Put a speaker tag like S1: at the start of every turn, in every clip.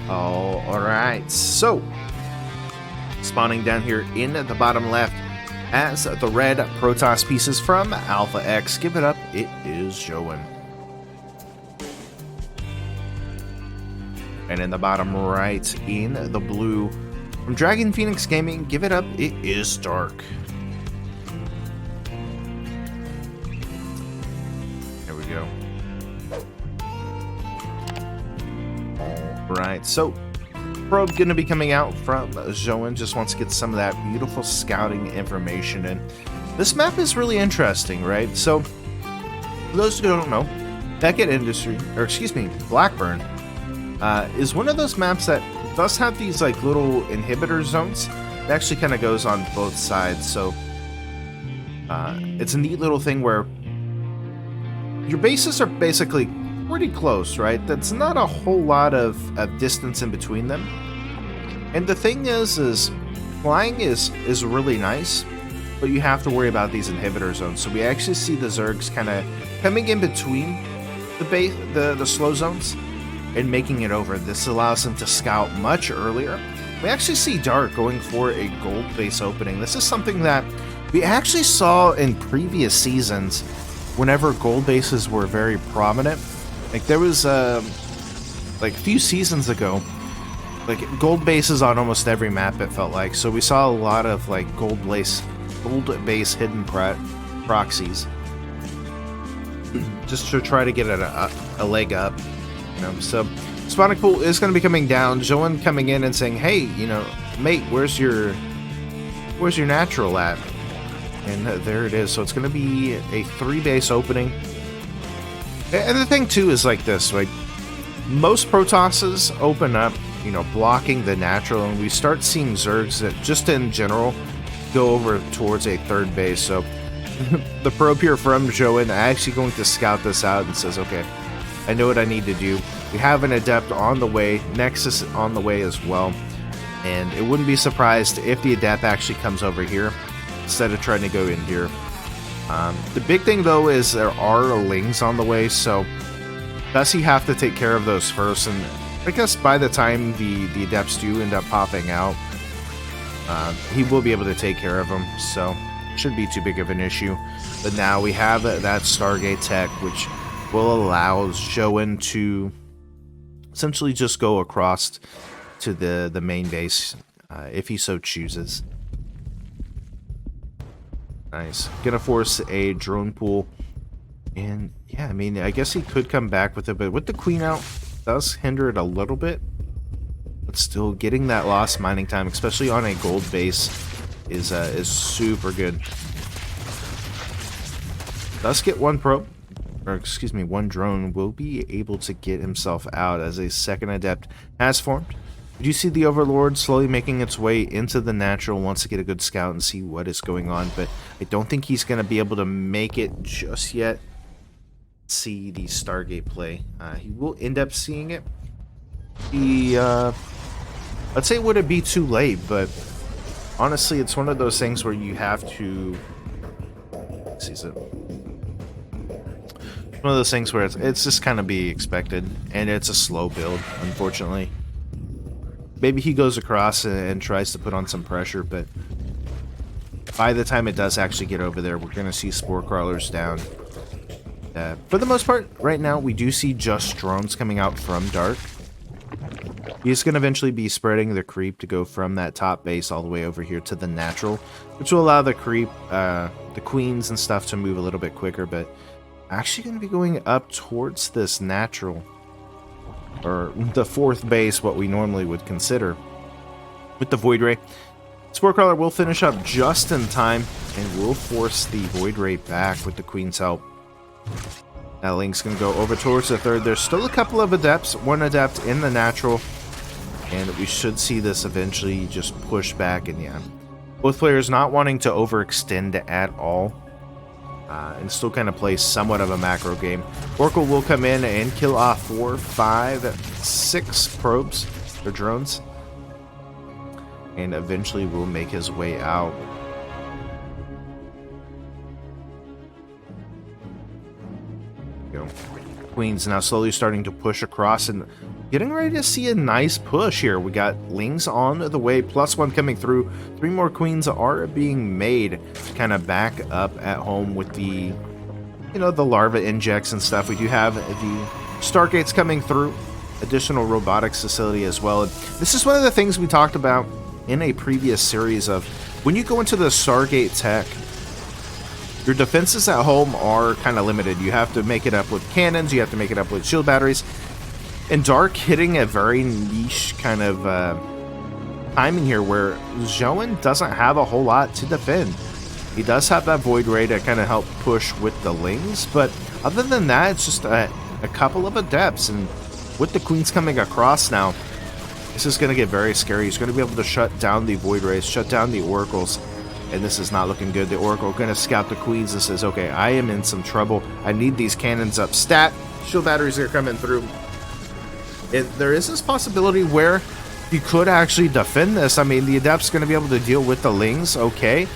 S1: Alright, so spawning down here in the bottom left as the red Protoss pieces from Alpha X. Give it up, it is Zoun. And in the bottom right, in the blue, from Dragon Phoenix Gaming, give it up, it is Dark. There we go. Alright, so probe going to be coming out from Zoun. Just wants to get some of that beautiful scouting information. And this map is really interesting, right? So, for those who don't know, Beckett Industry, or excuse me, Blackburn, is one of those maps that does have these like little inhibitor zones. It actually kind of goes on both sides. So, it's a neat little thing where your bases are basically pretty close, right? That's not a whole lot of distance in between them. And the thing is flying is really nice, but you have to worry about these inhibitor zones. So we actually see the Zergs kind of coming in between the slow zones and making it over. This allows them to scout much earlier. We actually see Dark going for a gold base opening. This is something that we actually saw in previous seasons whenever gold bases were very prominent. Like there was like a few seasons ago, like gold bases on almost every map, it felt like. So we saw a lot of like gold base hidden proxies, just to try to get a leg up, you know. So spawning pool is going to be coming down. Zoun coming in and saying, "Hey, you know, mate, where's your natural at?" And there it is. So it's going to be a 3 base opening. And the thing too is like this, like most Protosses open up, you know, blocking the natural, and we start seeing Zergs that just in general go over towards a 3rd base. So the probe here from Zoun actually going to scout this out and says, okay, I know what I need to do. We have an Adept on the way, Nexus on the way as well, and it wouldn't be surprised if the Adept actually comes over here instead of trying to go in here. The big thing though is there are Lings on the way, so does he have to take care of those first? And I guess by the time the Adepts do end up popping out, he will be able to take care of them, so shouldn't be too big of an issue. But now we have that Stargate tech, which will allow Zoun to essentially just go across to the main base if he so chooses. Nice. Gonna force a drone pool. And yeah, I mean, I guess he could come back with it, but with the queen out, does hinder it a little bit. But still, getting that lost mining time, especially on a gold base, is super good. Does get one probe, or excuse me, one drone will be able to get himself out as a 2nd Adept has formed. But you see the Overlord slowly making its way into the natural, wants to get a good scout and see what is going on, but I don't think he's going to be able to make it just yet. See the Stargate play. He will end up seeing it. Let's say would it be too late, but honestly, it's one of those things where you have to seize it. One of those things where it's just kind of be expected, and it's a slow build, unfortunately. Maybe he goes across and tries to put on some pressure, but by the time it does actually get over there, we're going to see Spore Crawlers down. For the most part, right now, we do see just drones coming out from Dark. He's going to eventually be spreading the creep to go from that top base all the way over here to the natural, which will allow the creep, the queens and stuff to move a little bit quicker, but actually going to be going up towards this natural, or the 4th base, what we normally would consider, with the Void Ray. Spore Crawler will finish up just in time, and will force the Void Ray back with the Queen's help. Now Link's going to go over towards the 3rd. There's still a couple of Adepts, 1 Adept in the natural, and we should see this eventually just push back, and yeah, both players not wanting to overextend at all, and still kind of play somewhat of a macro game. Oracle will come in and kill off 4, 5, 6 probes, or drones, and eventually will make his way out. Queen's now slowly starting to push across, and getting ready to see a nice push here. We got Lings on the way, +1 coming through. 3 more queens are being made to kind of back up at home with the, you know, the larva injects and stuff. We do have the Stargates coming through, additional robotics facility as well. And this is one of the things we talked about in a previous series of when you go into the Stargate tech, your defenses at home are kind of limited. You have to make it up with cannons, you have to make it up with shield batteries. And Dark hitting a very niche kind of timing here where Zoun doesn't have a whole lot to defend. He does have that Void Ray to kind of help push with the Lings, but other than that, it's just a couple of Adepts. And with the Queens coming across now, this is going to get very scary. He's going to be able to shut down the Void Rays, shut down the Oracles, and this is not looking good. The Oracle going to scout the Queens and says, okay, I am in some trouble. I need these cannons up. Stat, shield batteries are coming through. There is this possibility where you could actually defend this. I mean, the Adept's going to be able to deal with the Lings, okay.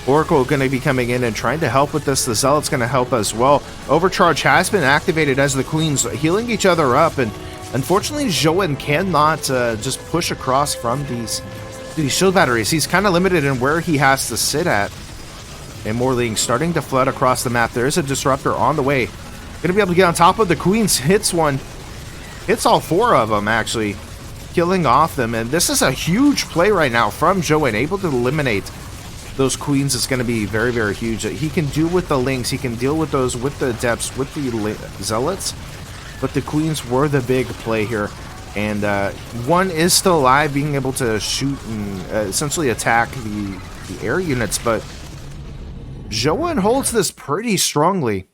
S1: Oracle going to be coming in and trying to help with this. The Zealot's going to help as well. Overcharge has been activated as the Queens healing each other up, and unfortunately, Zoun cannot just push across from these shield batteries. He's kind of limited in where he has to sit at. And more Lings starting to flood across the map. There is a Disruptor on the way. Going to be able to get on top of the Queens. Hits one. Hits all 4 of them, actually, killing off them. And this is a huge play right now from Zoun. Able to eliminate those Queens is going to be very, very huge. He can deal with the Lings. He can deal with those, with the Adepts, with the Zealots. But the Queens were the big play here. And one is still alive, being able to shoot and essentially attack the air units. But Zoun holds this pretty strongly.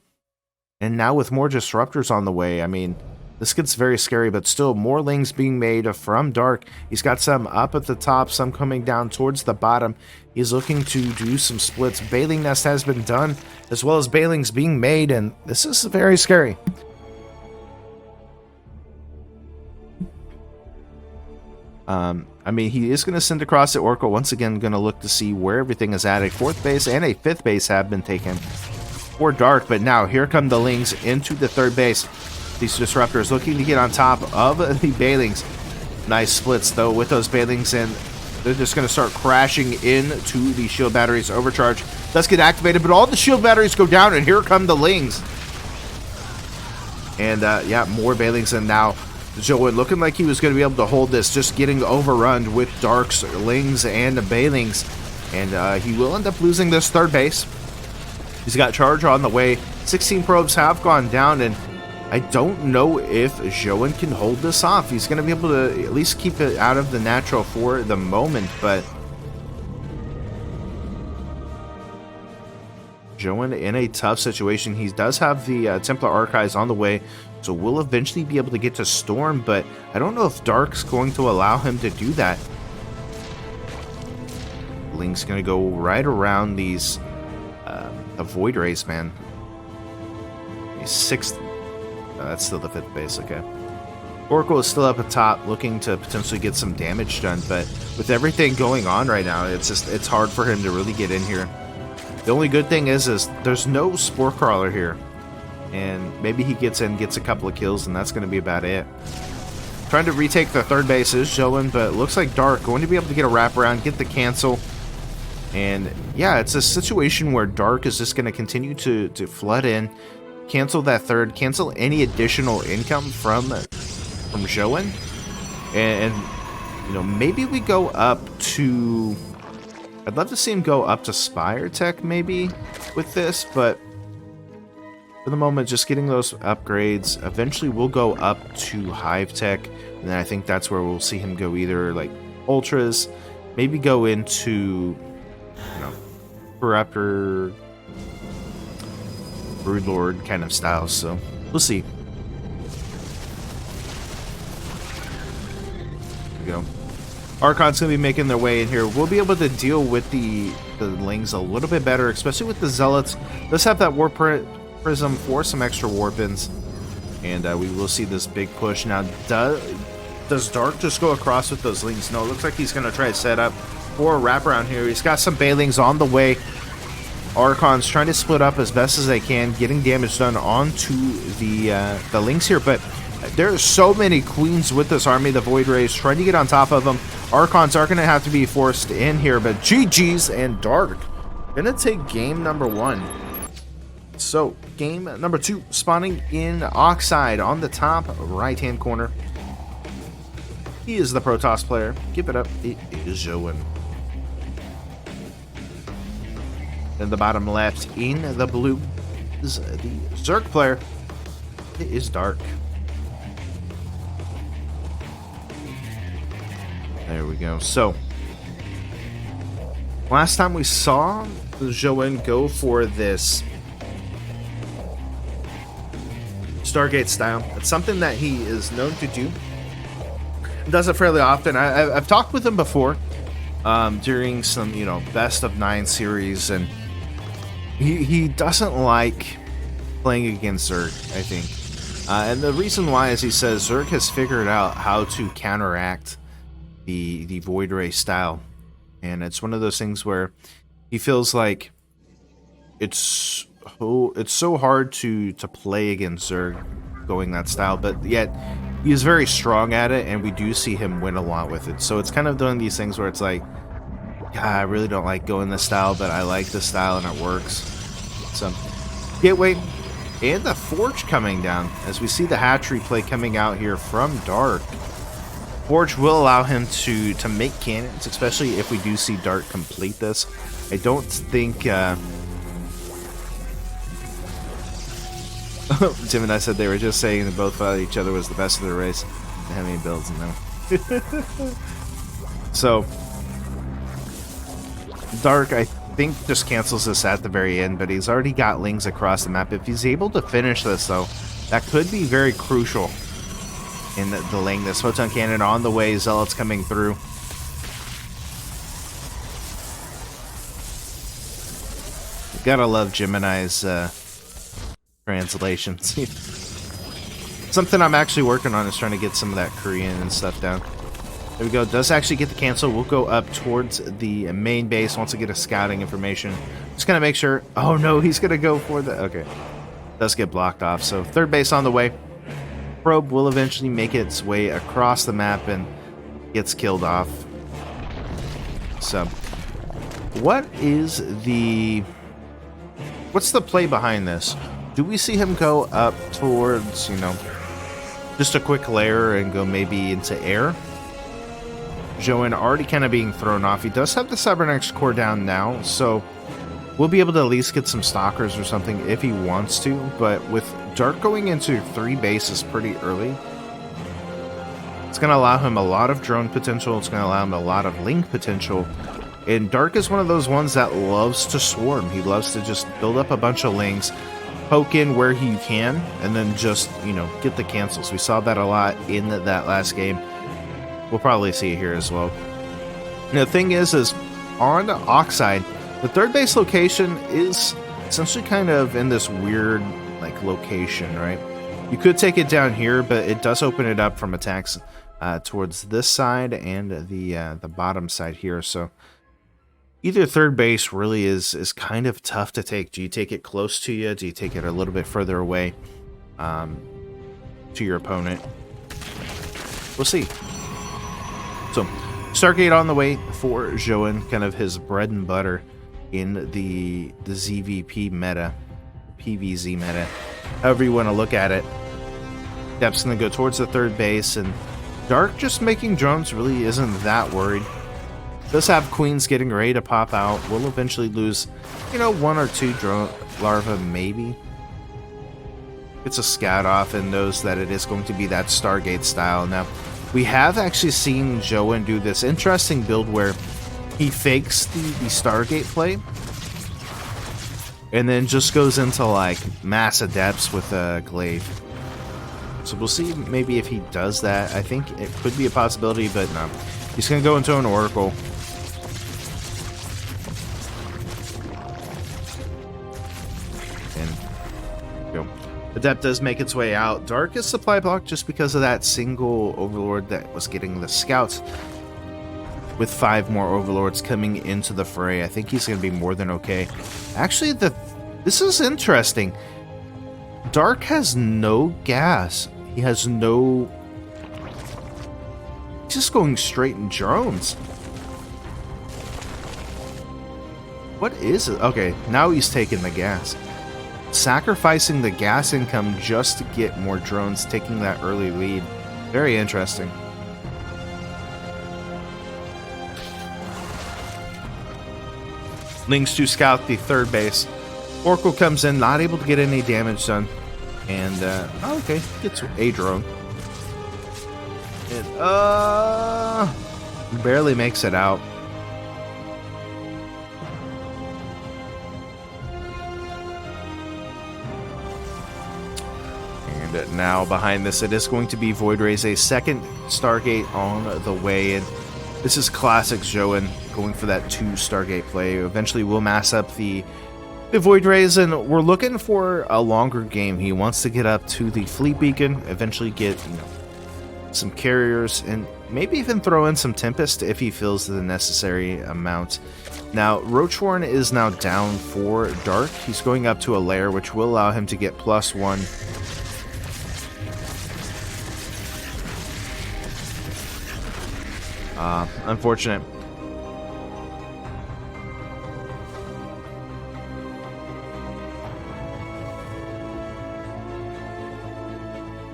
S1: And now with more Disruptors on the way, I mean, this gets very scary, but still more Lings being made from Dark. He's got some up at the top, some coming down towards the bottom. He's looking to do some splits. Bailing Nest has been done, as well as Bailings being made, and this is very scary. I mean, he is going to send across the Oracle. Once again, going to look to see where everything is at. A 4th base and a 5th base have been taken for Dark, but now here come the Lings into the 3rd base. These Disruptors looking to get on top of the Bailings. Nice splits, though, with those Bailings, and they're just going to start crashing into the shield batteries. Overcharge does get activated, but all the shield batteries go down, and here come the Lings. And, yeah, more Bailings, and now Zoun looking like he was going to be able to hold this, just getting overrun with Dark's Lings and Bailings. And he will end up losing this 3rd base. He's got charge on the way. 16 probes have gone down, and I don't know if Zoun can hold this off. He's going to be able to at least keep it out of the natural for the moment, but Zoun in a tough situation. He does have the Templar Archives on the way, so we'll eventually be able to get to Storm, but I don't know if Dark's going to allow him to do that. Link's going to go right around these the Void Rays, man. He's 6th. That's still the 5th base, okay. Oracle is still up at top, looking to potentially get some damage done, but with everything going on right now, it's hard for him to really get in here. The only good thing is there's no Spore Crawler here, and maybe he gets in, gets a couple of kills, and that's going to be about it. Trying to retake the 3rd base is Zoun, but it looks like Dark going to be able to get a wraparound, get the cancel. And yeah, it's a situation where Dark is just going to continue to flood in, cancel that 3rd, cancel any additional income from Zoun, and you know, maybe we go up to, I'd love to see him go up to Spire Tech maybe with this, but for the moment, just getting those upgrades. Eventually we'll go up to Hive Tech, and then I think that's where we'll see him go either like Ultras, maybe go into, you know, Corruptor, Broodlord kind of styles, so we'll see. There we go. Archon's going to be making their way in here. We'll be able to deal with the Lings a little bit better, especially with the Zealots. Let's have that Warp Prism for some extra Warpins, and we will see this big push. Now, does Dark just go across with those Lings? No, it looks like he's going to try to set up for a wraparound here. He's got some Bailings on the way. Archon's trying to split up as best as they can, getting damage done onto the Lings here, but There are so many queens with this army. The Void Rays trying to get on top of them. Archons are going to have to be forced in here, but GG's and Dark going to take game number 1. So, game number 2, spawning in Oxide on the top right-hand corner. He is the Protoss player. Give it up. It is Zoun. In the bottom left, in the blue, is the Zerg player. It is Dark. There we go. So, last time we saw Zoun go for this Stargate style. It's something that he is known to do. He does it fairly often. I've talked with him before during some, best of 9 series, and he doesn't like playing against Zerg, I think. And the reason why is he says Zerg has figured out how to counteract the Void Ray style, and it's one of those things where he feels like it's so hard to play against Zerg going that style, but yet he is very strong at it, and we do see him win a lot with it. So it's kind of doing these things where it's like, yeah, I really don't like going this style, but I like this style and it works. So Gateway and the Forge coming down as we see the hatchery play coming out here from Dark. Forge will allow him to make cannons, especially if we do see Dark complete this. I don't think Tim and I said they were just saying that both each other was the best of their race. They have any builds in them. So Dark, I think, just cancels this at the very end, but he's already got Lings across the map. If he's able to finish this, though, that could be very crucial in delaying this. Photon Cannon on the way, Zealots coming through. You gotta love Gemini's translations. Something I'm actually working on is trying to get some of that Korean and stuff down. There we go. Does actually get the cancel. We'll go up towards the main base once I get a scouting information. Just gonna make sure. Oh no, he's gonna go for the. Okay, does get blocked off. So third base on the way. Probe will eventually make its way across the map and gets killed off. So, what's the play behind this? Do we see him go up towards, just a quick layer and go maybe into air? Zoun already kind of being thrown off. He does have the Cybernetics core down now, so we'll be able to at least get some stalkers or something if he wants to, but with Dark going into 3 bases pretty early, it's going to allow him a lot of drone potential, it's going to allow him a lot of link potential, and Dark is one of those ones that loves to swarm. He loves to just build up a bunch of links, poke in where he can, and then just, get the cancels. We saw that a lot in that last game. We'll probably see it here as well. And the thing is on Oxide, the third base location is essentially kind of in this weird, location, right? You could take it down here, but it does open it up from attacks towards this side and the bottom side here. So either third base really is kind of tough to take. Do you take it close to you? Do you take it a little bit further away to your opponent? We'll see. So, Stargate on the way for Zoun, kind of his bread and butter in the ZVP meta, PVZ meta, however you want to look at it. Dep's going to go towards the third base, and Dark just making drones really isn't that worried. Does have Queens getting ready to pop out. We'll eventually lose, 1 or 2 drone larvae, maybe. It's a scout off and knows that it is going to be that Stargate style. Now, we have actually seen Zoun do this interesting build where he fakes the Stargate play and then just goes into mass adepts with a glaive. So we'll see maybe if he does that. I think it could be a possibility, but no. He's going to go into an Oracle. And go. Adept does make its way out. Dark is supply block just because of that single Overlord that was getting the scouts. With 5 more Overlords coming into the fray, I think he's going to be more than okay. Actually, this is interesting. Dark has no gas. He has no... He's just going straight in drones. What is it? Okay, now he's taking the gas. Sacrificing the gas income just to get more drones, taking that early lead. Very interesting. Lings to scout the third base. Oracle comes in, not able to get any damage done. And, okay, gets a drone. And, barely makes it out. And now behind this, it is going to be Void Rays, a second Stargate on the way. And this is classic Zoun going for that 2 Stargate play. Eventually we'll mass up the Void Rays, and we're looking for a longer game. He wants to get up to the Fleet Beacon, eventually get, you know, some carriers, and maybe even throw in some Tempest if he feels the necessary amount. Now, Roachhorn is now down for Dark. He's going up to a lair, which will allow him to get +1. Unfortunate.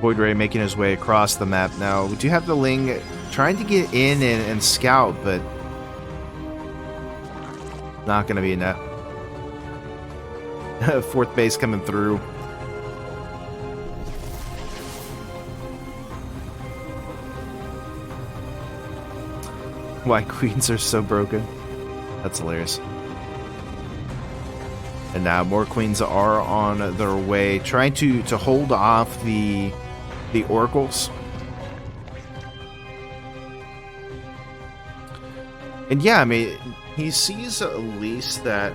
S1: Void Ray making his way across the map. Now, we do have the Ling trying to get in and scout, but not going to be enough. Fourth base coming through. Why queens are so broken. That's hilarious. And now more queens are on their way, trying to hold off the oracles. And yeah, I mean, he sees at least that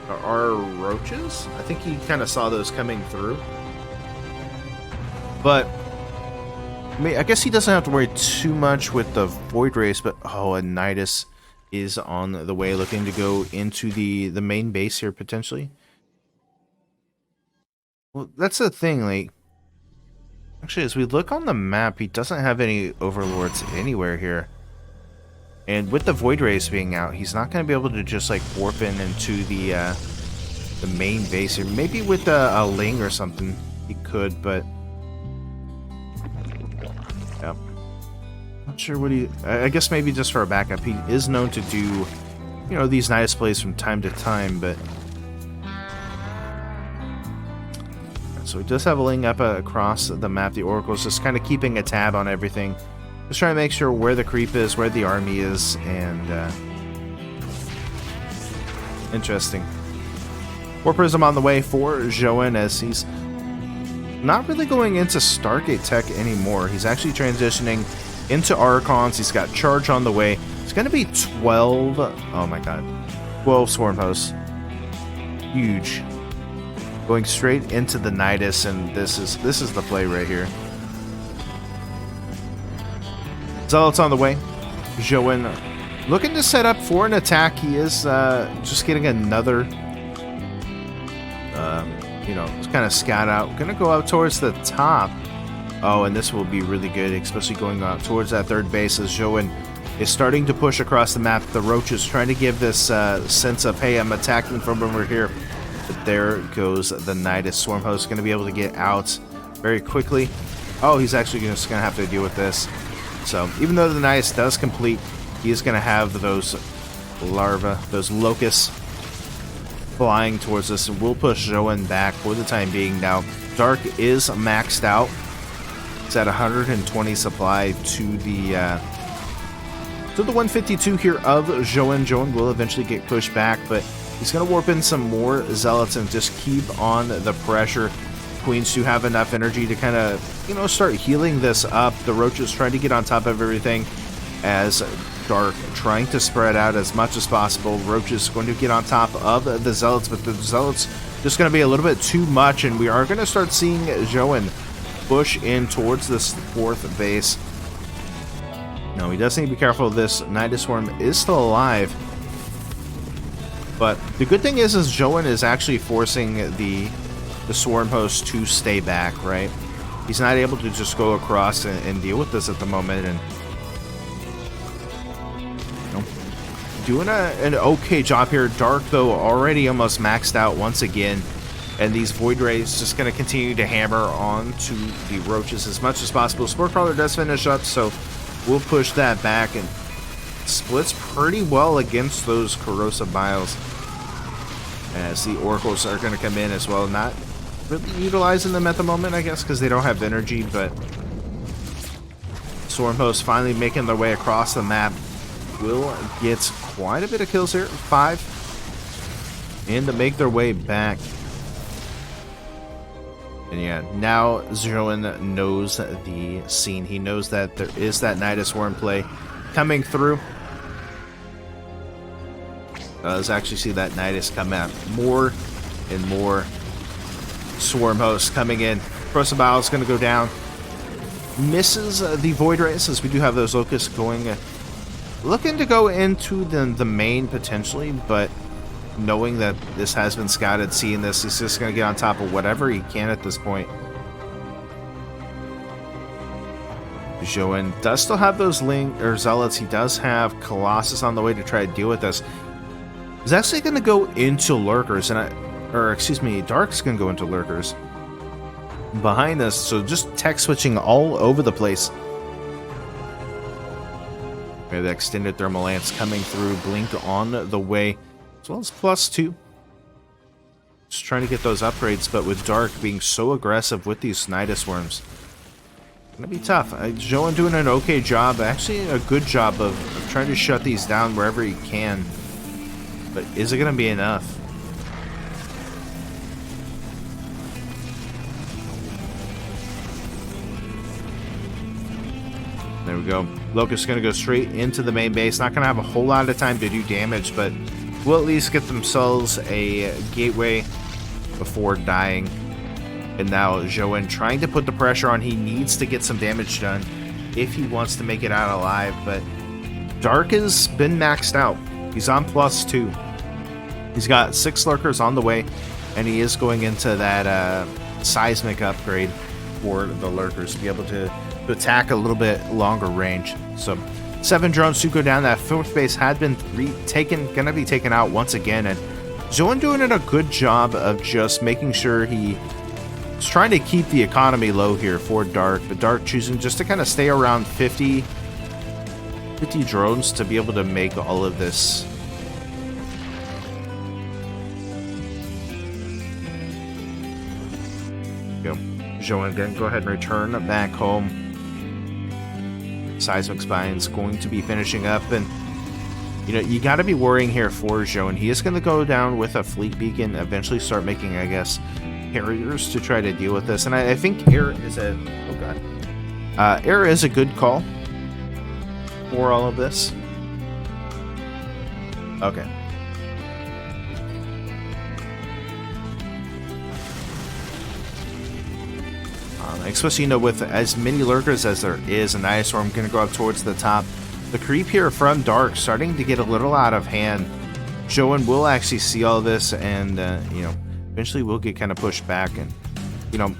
S1: there are roaches. I think he kind of saw those coming through. But I mean, I guess he doesn't have to worry too much with the Void Race, but oh, and Nidus is on the way, looking to go into the main base here, potentially. Well, that's the thing, like, actually, as we look on the map, he doesn't have any Overlords anywhere here. And with the Void Race being out, he's not going to be able to just, like, warp in into the main base here. Maybe with a Ling or something, he could, but yeah. Not sure what he... I guess maybe just for a backup. He is known to do, you know, these nice plays from time to time, but... So he does have a Ling up across the map. The Oracle's just kind of keeping a tab on everything. Just trying to make sure where the creep is, where the army is, and... interesting. War Prism on the way for Zoun, as he's not really going into Stargate tech anymore. He's actually transitioning into Archons. He's got Charge on the way. It's going to be 12... Oh my god. 12 Swarm Hosts. Huge. Going straight into the Nidus, and this is the play right here. Zealots on the way. Zoun looking to set up for an attack. He is just getting another... you know, kind of scout out. Gonna go out towards the top. Oh, and this will be really good, especially going out towards that third base as Zoun is starting to push across the map. The Roaches trying to give this sense of, hey, I'm attacking from over here. But there goes the Nidus. Swarm Host going to be able to get out very quickly. Oh, he's actually just going to have to deal with this. So, even though the Nidus does complete, he is going to have those larvae, those locusts, flying towards us, and we'll push Zoun back for the time being. Now, Dark is maxed out. It's at 120 supply to the 152 here of Zoun. Zoun will eventually get pushed back, but he's going to warp in some more Zealots and just keep on the pressure. Queens do have enough energy to kind of, you know, start healing this up. The Roaches trying to get on top of everything as Dark trying to spread out as much as possible. Roaches going to get on top of the Zealots, but the Zealots just going to be a little bit too much, and we are going to start seeing Zoun push in towards this fourth base. Now, he does need to be careful. This Nidus Swarm is still alive. But the good thing is Zoun is actually forcing the Swarm Host to stay back, right? he's not able to just go across and deal with this at the moment. And you know, doing an okay job here. Dark, though, already almost maxed out once again. And these Void Rays just going to continue to hammer onto the Roaches as much as possible. Spore Crawler does finish up, so we'll push that back. And splits pretty well against those Corrosive Biles. As the Oracles are going to come in as well. Not really utilizing them at the moment, I guess, because they don't have energy. But Swarm Hosts finally making their way across the map. Will get quite a bit of kills here. 5. And to make their way back. And yeah, now Zoun knows the scene. He knows that there is that Nidus Swarm play coming through. Let's actually see that Nidus come out. More and more Swarm Hosts coming in. Corrosive Bile is going to go down. Misses the Void Rays, as we do have those Locusts going. Looking to go into the main potentially, but knowing that this has been scouted, seeing this, he's just going to get on top of whatever he can at this point. Zoun does still have those Zealots. He does have Colossus on the way to try to deal with this. He's actually going to go into Lurkers, and Dark's going to go into Lurkers behind us, so just tech switching all over the place. We have the extended Thermal Lance coming through, Blink on the way, as well as +2. Just trying to get those upgrades, but with Dark being so aggressive with these Nidus Worms, gonna be tough. Zoun doing an okay job, actually a good job of trying to shut these down wherever he can. But is it gonna be enough? There we go. Locust's gonna go straight into the main base. Not gonna have a whole lot of time to do damage, but will at least get themselves a gateway before dying. And now Zoun trying to put the pressure on. He needs to get some damage done if he wants to make it out alive. But Dark has been maxed out. He's on +2. He's got 6 Lurkers on the way, and he is going into that seismic upgrade for the Lurkers to be able to attack a little bit longer range. So 7 drones do go down. That 4th base had been gonna be taken out once again, and Zoun doing a good job of just making sure he's trying to keep the economy low here for Dark, but Dark choosing just to kind of stay around 50 drones to be able to make all of this. Zoun again, go ahead and return back home. Seismic Spine's going to be finishing up, and you know, you got to be worrying here for Zoun. He is going to go down with a fleet beacon, eventually start making, I guess, carriers to try to deal with this. And I think air is air is a good call for all of this. Okay. Especially, you know, with as many Lurkers as there is, and Nidus Swarm going to go up towards the top. The creep here from Dark starting to get a little out of hand. Zoun will actually see all this, and you know, eventually will get kind of pushed back. And you know,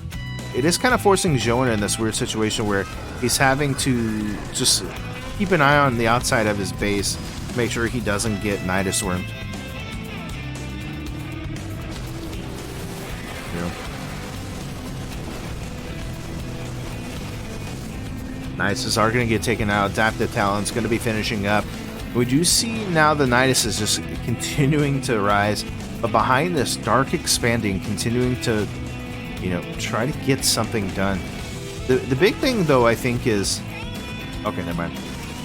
S1: it is kind of forcing Zoun in this weird situation where he's having to just keep an eye on the outside of his base to make sure he doesn't get Nidus Swarmed. Niduses are going to get taken out. Adaptive Talon's going to be finishing up. We do see now the Nidus is just continuing to rise, but behind this, Dark expanding, continuing to, you know, try to get something done. The big thing, though, I think is... Okay, never mind.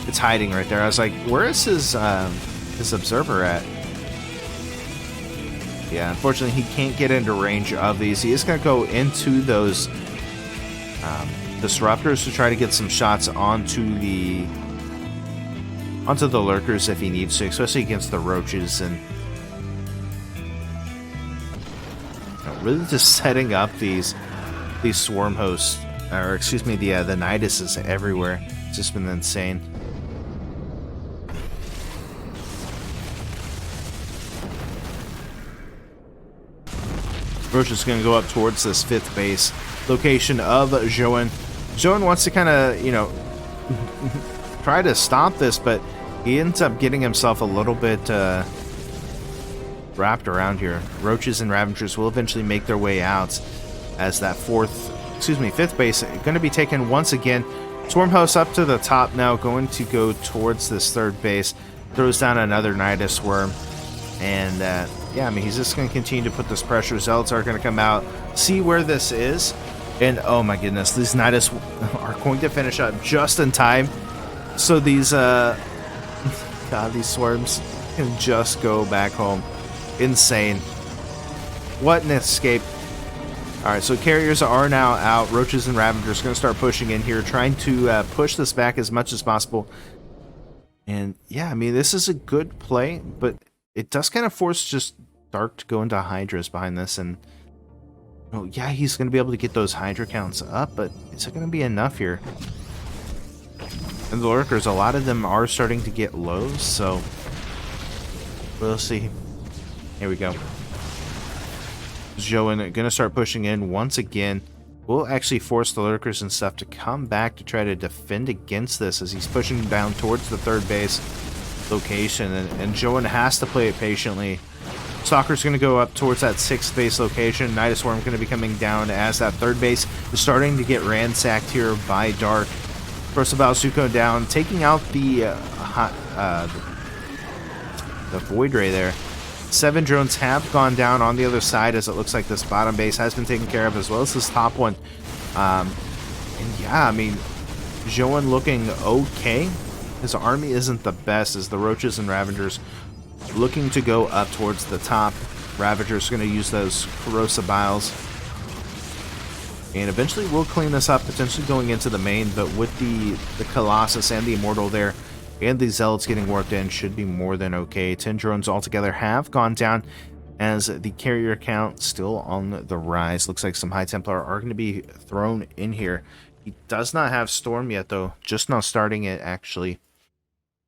S1: It's hiding right there. I was like, where is his observer at? Yeah, unfortunately, he can't get into range of these. He is going to go into those... disruptors to try to get some shots onto the Lurkers if he needs to, especially against the Roaches, and you know, really just setting up these Swarm Hosts, or excuse me, the Niduses everywhere. It's just been insane. Roach is going to go up towards this 5th base. location of Zoun. Zoun wants to kind of, you know, try to stop this, but he ends up getting himself a little bit wrapped around here. Roaches and Ravagers will eventually make their way out as that fifth base going to be taken once again. Swarm host up to the top now, going to go towards this third base. Throws down another Nidus Worm. And yeah, I mean, he's just going to continue to put this pressure. Zealots are going to come out, see where this is. And oh my goodness, these Nidus are going to finish up just in time. So these, God, these Swarms can just go back home. Insane. What an escape. Alright, so carriers are now out. Roaches and Ravagers going to start pushing in here, trying to push this back as much as possible. And yeah, I mean, this is a good play, but it does kind of force just Dark to go into Hydras behind this. And oh yeah, he's going to be able to get those Hydra counts up, but is it going to be enough here? And the Lurkers, a lot of them are starting to get low, so we'll see. Here we go. Zoun gonna start pushing in once again. We'll actually force the Lurkers and stuff to come back to try to defend against this as he's pushing down towards the third base location, and Zoun has to play it patiently. Stalker's gonna go up towards that sixth base location. Nidus Worm gonna be coming down as that third base is starting to get ransacked here by Dark. First of all, Zuko down, taking out the Void Ray there. 7 drones have gone down on the other side, as it looks like this bottom base has been taken care of, as well as this top one. And yeah, I mean, Zoun looking okay. His army isn't the best, as the Roaches and Ravagers looking to go up towards the top. Ravagers going to use those Corrosive Biles. And eventually we'll clean this up, potentially going into the main, but with the Colossus and the Immortal there, and the Zealots getting warped in, should be more than okay. 10 drones altogether have gone down, as the carrier count still on the rise. Looks like some High Templar are going to be thrown in here. He does not have Storm yet, though. Just now starting it, actually.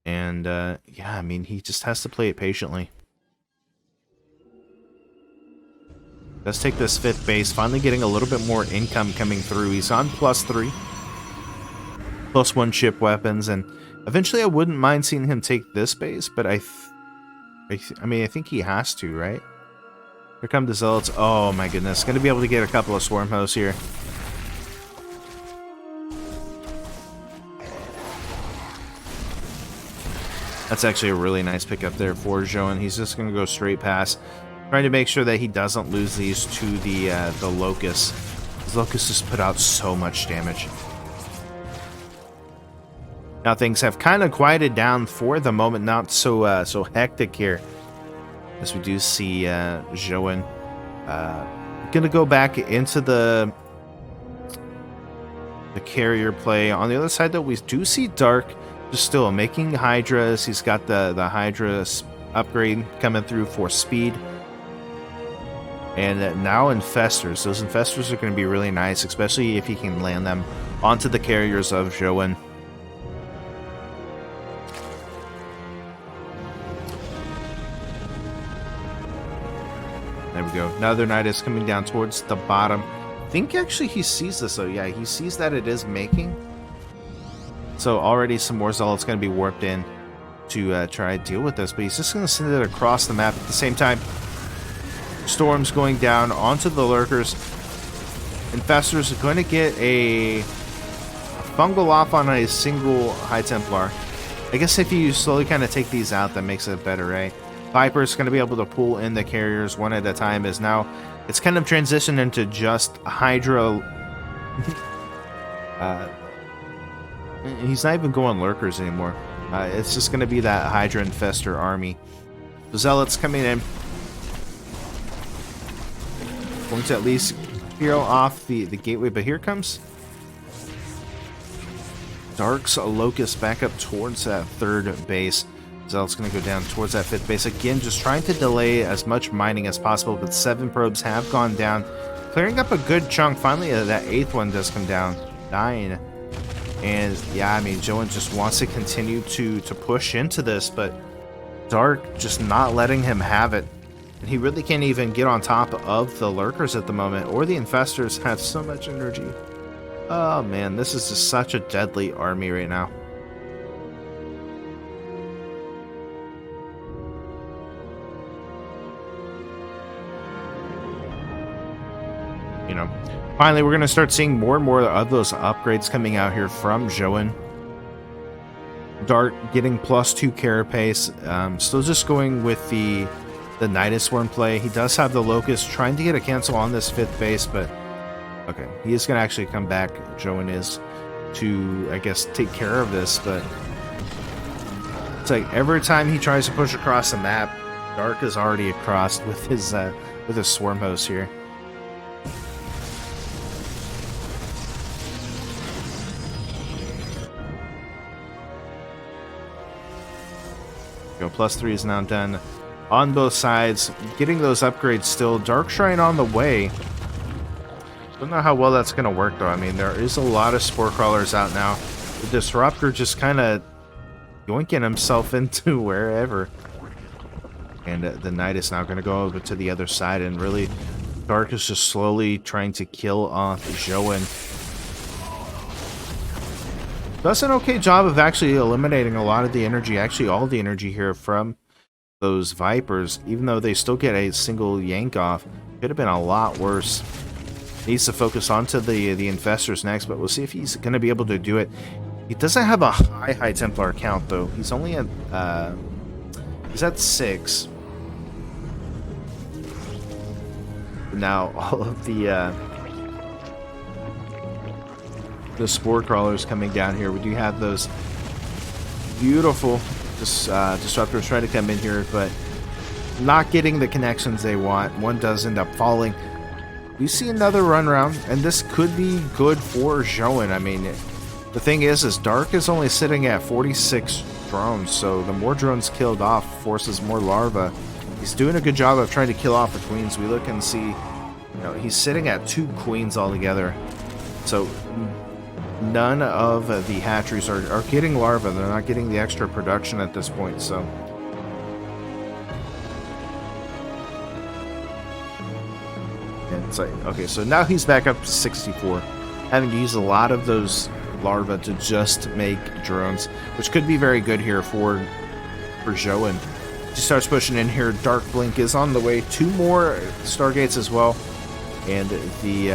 S1: And, yeah, I mean, he just has to play it patiently. Let's take this fifth base. Finally getting a little bit more income coming through. He's on +3. +1 ship weapons, and eventually I wouldn't mind seeing him take this base, but I mean, I think he has to, right? Here come the Zealots. Oh my goodness. Going to be able to get a couple of Swarm hosts here. That's actually a really nice pickup there for Zoun. He's just going to go straight past, trying to make sure that he doesn't lose these to the Locust. The Locust just put out so much damage. Now things have kind of quieted down for the moment, not so so hectic here, as we do see Zoun gonna go back into the carrier play. On the other side, though, we do see Dark just still making Hydras. He's got the Hydra upgrade coming through for speed, and now Infestors. Those Infestors are going to be really nice, especially if he can land them onto the carriers of Zoun. There we go. Another Nidus coming down towards the bottom. I think actually he sees this, though. Yeah, he sees that it is making. So already some more Zealots going to be warped in to try to deal with this. But he's just going to send it across the map at the same time. Storms going down onto the Lurkers. Infestors are going to get a fungal off on a single High Templar. I guess if you slowly kind of take these out, that makes it better, right? Viper's going to be able to pull in the carriers one at a time, as now it's kind of transitioned into just Hydra. He's not even going Lurkers anymore. It's just going to be that Hydra Infestor army. The Zealots coming in. Going to at least clear off the gateway, but here comes Dark's Locust back up towards that third base. Zealot's going to go down towards that fifth base. Again, just trying to delay as much mining as possible, but 7 probes have gone down. Clearing up a good chunk. Finally, that 8th one does come down. 9. And yeah, I mean, Zoun just wants to continue to push into this, but Dark just not letting him have it. And he really can't even get on top of the lurkers at the moment, or the infestors have so much energy. Oh man, this is just such a deadly army right now. You know, finally we're going to start seeing more and more of those upgrades coming out here from Zoun. Dark getting +2 carapace. Still just going with the Nidus Swarm play. He does have the Locust trying to get a cancel on this 5th base, but okay, he is going to actually come back, Zoun is, to, I guess, take care of this, but it's like every time he tries to push across the map, Dark is already across with his Swarm host here. +3 is now done on both sides. Getting those upgrades still. Dark Shrine on the way. Don't know how well that's going to work, though. I mean, there is a lot of Spore Crawlers out now. The Disruptor just kind of yoinking himself into wherever. And the Knight is now going to go over to the other side. And really, Dark is just slowly trying to kill off Zoun. Does an okay job of actually eliminating a lot of the energy, actually all the energy here from those Vipers, even though they still get a single yank off. Could have been a lot worse. Needs to focus onto the Infestors next, but we'll see if he's going to be able to do it. He doesn't have a high Templar count, though. He's only at, he's at 6. Now, all of the Spore Crawlers coming down here. We do have those beautiful Disruptors trying to come in here, but not getting the connections they want. One does end up falling. We see another run round, and this could be good for Zoun. I mean, the thing is Dark is only sitting at 46 drones, so the more drones killed off forces more larvae. He's doing a good job of trying to kill off the queens. We look and see, you know, he's sitting at 2 queens altogether. So none of the hatcheries are getting larvae. They're not getting the extra production at this point, so. And it's like, okay, so now he's back up to 64, having to use a lot of those larvae to just make drones, which could be very good here for Zoun. He starts pushing in here. Dark Blink is on the way. 2 more Stargates as well. And the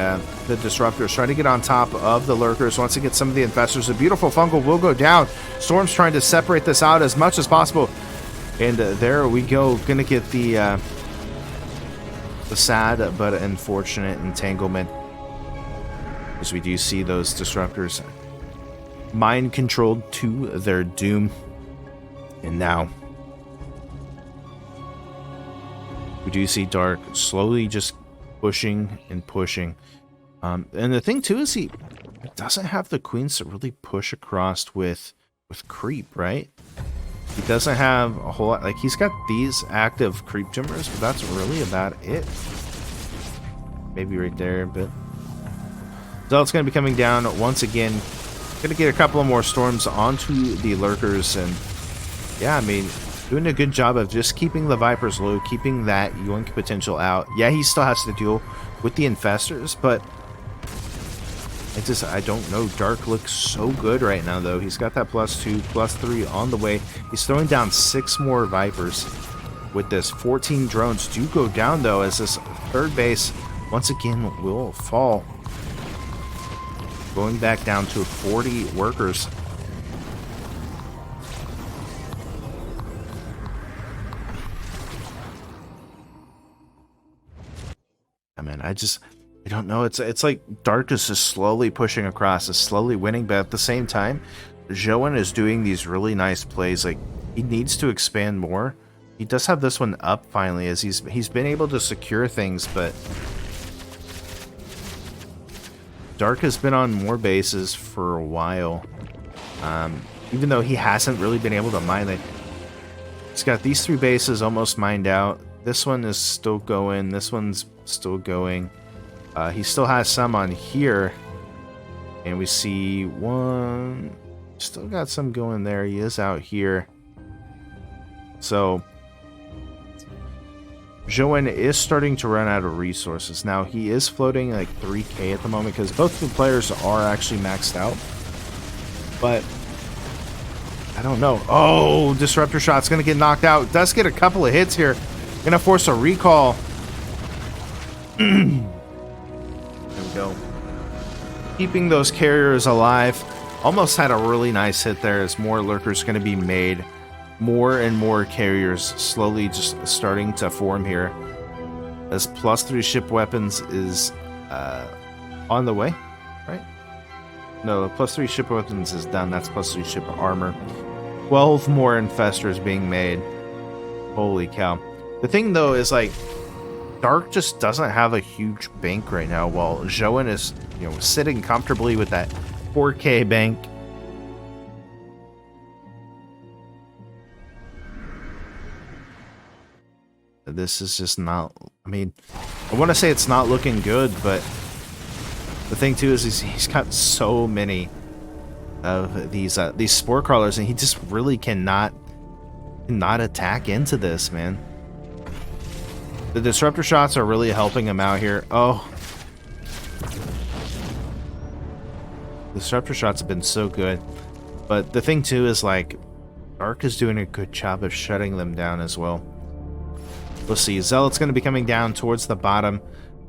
S1: Disruptors trying to get on top of the Lurkers. Once again, some of the Infestors. A beautiful fungal will go down. Storm's trying to separate this out as much as possible. And there we go. Gonna get the sad but unfortunate entanglement. As we do see those Disruptors mind controlled to their doom. And now we do see Dark slowly just pushing and pushing. And the thing too is he doesn't have the queens to really push across with creep, right? He doesn't have a whole lot. Like, he's got these active creep timbers, but that's really about it. Maybe right there, but Zealot's going to be coming down once again. Going to get a couple of more storms onto the Lurkers, and yeah, I mean, doing a good job of just keeping the Vipers low, keeping that yoink potential out. Yeah, he still has to deal with the Infestors, but I don't know. Dark looks so good right now, though. He's got that +2, +3 on the way. He's throwing down 6 more Vipers with this. 14 drones do go down, though, as this 3rd base once again will fall. Going back down to 40 workers. I mean, I don't know. It's like Dark is just slowly pushing across, is slowly winning, but at the same time, Zoun is doing these really nice plays. Like, he needs to expand more. He does have this one up finally, as he's been able to secure things, but Dark has been on more bases for a while. Even though he hasn't really been able to mine it. He's got these 3 bases almost mined out. This one is still going. This one's still going. He still has some on here. And we see one. Still got some going there. He is out here. So Zoun is starting to run out of resources. Now, he is floating like 3k at the moment because both the players are actually maxed out. But I don't know. Oh, Disruptor Shot's going to get knocked out. Does get a couple of hits here. Going to force a recall. There we go. Keeping those carriers alive. Almost had a really nice hit there as more lurkers going to be made. More and more carriers slowly just starting to form here. As +3 ship weapons is on the way, right? No, +3 ship weapons is done. That's +3 ship armor. 12 more infestors being made. Holy cow. The thing though is like Dark just doesn't have a huge bank right now while Zoun is, you know, sitting comfortably with that 4k bank. This is just not, I mean, I want to say it's not looking good, but the thing too is he's got so many of these spore crawlers, and he just really cannot attack into this, man. The disruptor shots are really helping him out here. Oh, disruptor shots have been so good, but the thing too is like Dark is doing a good job of shutting them down as well. We'll see. Zealot's going to be coming down towards the bottom.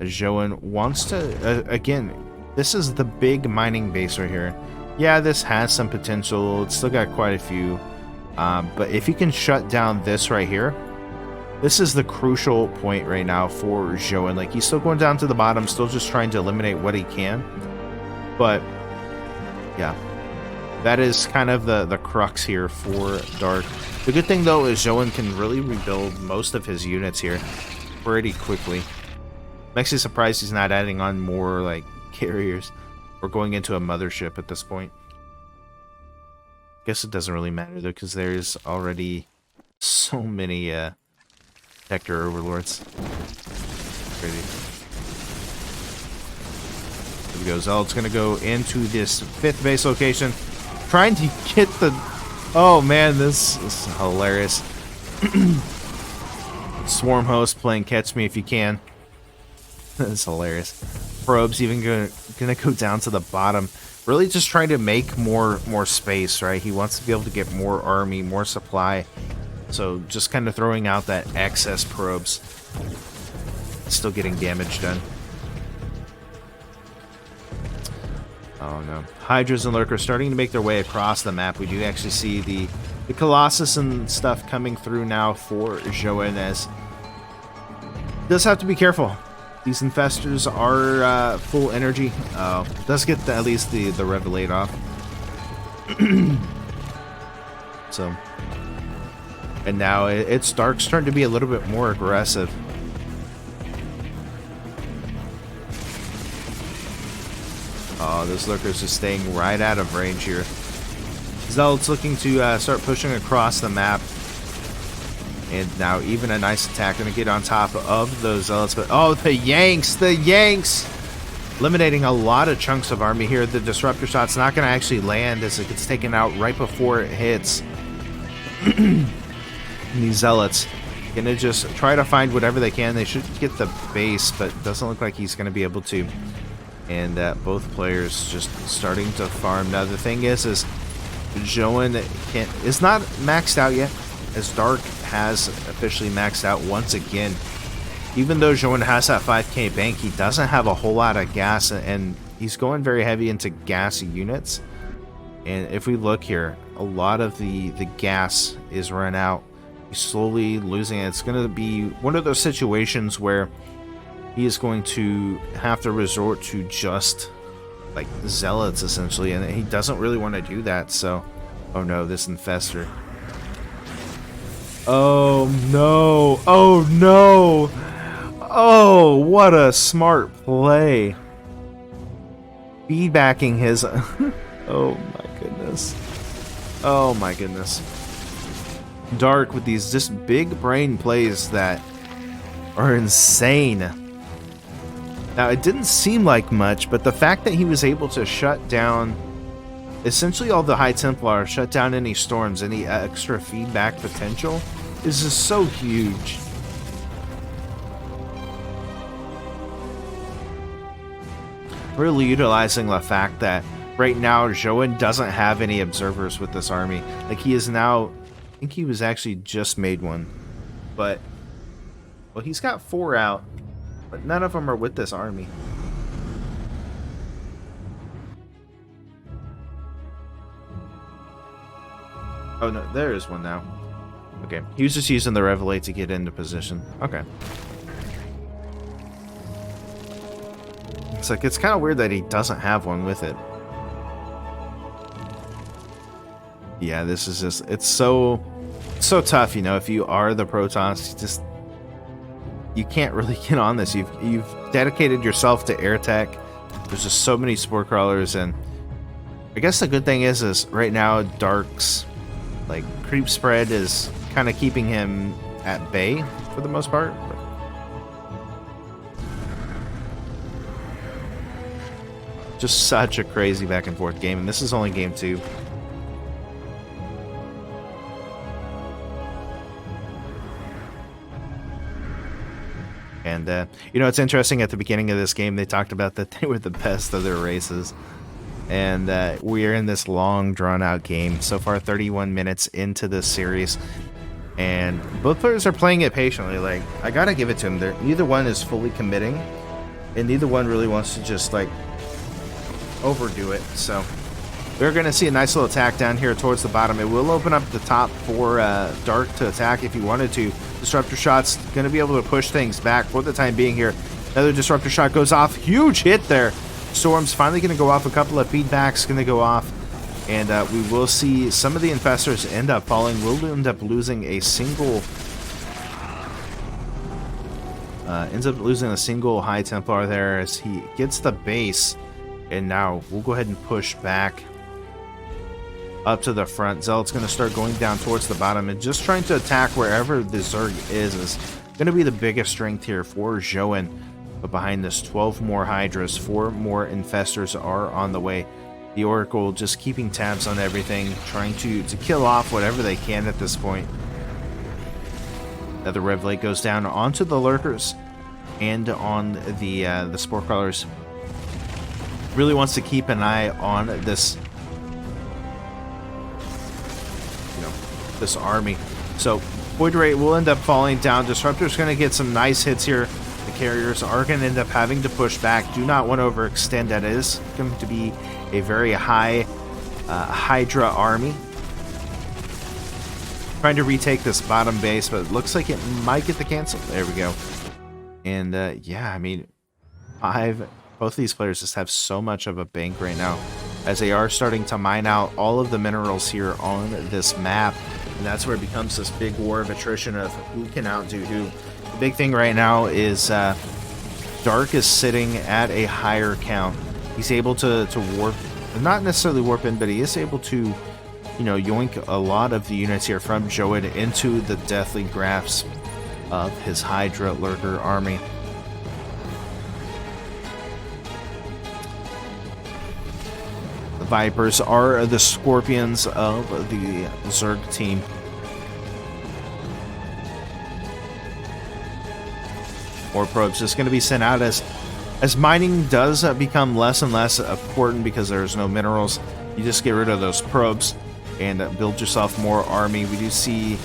S1: Zoun wants to again, this is the big mining base right here. Yeah, this has some potential. It's still got quite a few. But if you can shut down this right here, this is the crucial point right now for Zoun. Like, he's still going down to the bottom, still just trying to eliminate what he can. But, yeah. That is kind of the crux here for Dark. The good thing, though, is Zoun can really rebuild most of his units here pretty quickly. I'm actually surprised he's not adding on more, like, carriers. Or going into a mothership at this point. Guess it doesn't really matter, though, because there's already so many Vector Overlords. Crazy. There we go. Zealot's going to go into this 5th base location. Trying to get the... Oh, man, this is hilarious. Swarm Host playing Catch Me If You Can. That's hilarious. Probes even gonna go down to the bottom. Really just trying to make more space, right? He wants to be able to get more army, more supply. So just kind of throwing out that excess probes. Still getting damage done. Oh no. Hydras and Lurkers starting to make their way across the map. We do actually see the Colossus and stuff coming through now for Zoun, as does have to be careful. These infestors are full energy. Does get at least the Revelate off. So, and now it's Dark's turn to be a little bit more aggressive. Oh, those lurkers are staying right out of range here. Zealot's looking to start pushing across the map. And now even a nice attack going to get on top of those Zealots. But oh, the Yanks! The Yanks! Eliminating a lot of chunks of army here. The Disruptor Shot's not going to actually land as it gets taken out right before it hits. And these Zealots going to just try to find whatever they can. They should get the base, but it doesn't look like he's going to be able to. And both players just starting to farm. Now the thing is Zoun is not maxed out yet, as Dark has officially maxed out once again. Even though Zoun has that 5k bank, he doesn't have a whole lot of gas, and he's going very heavy into gas units. And if we look here, a lot of the gas is run out. He's slowly losing it. It's going to be one of those situations where he is going to have to resort to just like Zealots essentially, and he doesn't really want to do that. So, oh no, this infestor. Oh no! Oh no! Oh, what a smart play. Feedbacking his... Oh my goodness. Oh my goodness. Dark with these just big brain plays that are insane. Now, it didn't seem like much, but the fact that he was able to shut down essentially all the High Templar, shut down any storms, any extra feedback potential, is just so huge. really utilizing the fact that right now Zoun doesn't have any observers with this army. Like, he is now, I think he was actually just made one, but well, he's got 4 out, but none of them are with this army. Oh no, there is one now. Okay, he was just using the Revelate to get into position. Okay. It's like, it's kind of weird that he doesn't have one with it. Yeah, this is just, it's so tough, you know, if you are the Protons, you can't really get on this. You've dedicated yourself to air tech. There's just so many spore crawlers, and I guess the good thing is right now Dark's like creep spread is kind of keeping him at bay for the most part. But just such a crazy back and forth game, and this is only game 2. And you know, it's interesting, at the beginning of this game they talked about that they were the best of their races. And we are in this long, drawn-out game. So far, 31 minutes into this series. And both players are playing it patiently. Like, I gotta give it to them. Neither one is fully committing. And neither one really wants to just, like, overdo it. So, we're going to see a nice little attack down here towards the bottom. It will open up the top for Dark to attack if he wanted to. Disruptor shot's going to be able to push things back for the time being here. Another disruptor shot goes off. Huge hit there. Storm's finally going to go off. A couple of feedbacks going to go off. And we will see some of the infestors end up falling. We'll end up losing a single... ends up losing a single High Templar there as he gets the base. And now we'll go ahead and push back up to the front. Zealot's going to start going down towards the bottom and just trying to attack wherever the Zerg is going to be the biggest strength here for Zoun. But behind this, 12 more Hydras, 4 more Infestors are on the way. The Oracle just keeping tabs on everything, trying to kill off whatever they can at this point. The Revelate goes down onto the Lurkers and on the Spore Crawlers. Really wants to keep an eye on this, this army. So Void Ray will end up falling down. Disruptor's going to get some nice hits here. The carriers are going to end up having to push back. Do not want to overextend. That is going to be a very high Hydra army. Trying to retake this bottom base, but it looks like it might get the cancel. There we go. And yeah, I mean, both of these players just have so much of a bank right now, as they are starting to mine out all of the minerals here on this map. And that's where it becomes this big war of attrition of who can outdo who. The big thing right now is Dark is sitting at a higher count. He's able to warp, not necessarily warp in, but he is able to, you know, yoink a lot of the units here from Zoun into the deathly grasp of his Hydra Lurker army. The Vipers are the Scorpions of the Zerg team. More probes just going to be sent out as mining does become less and less important because there's no minerals. You just get rid of those probes and build yourself more army. We do see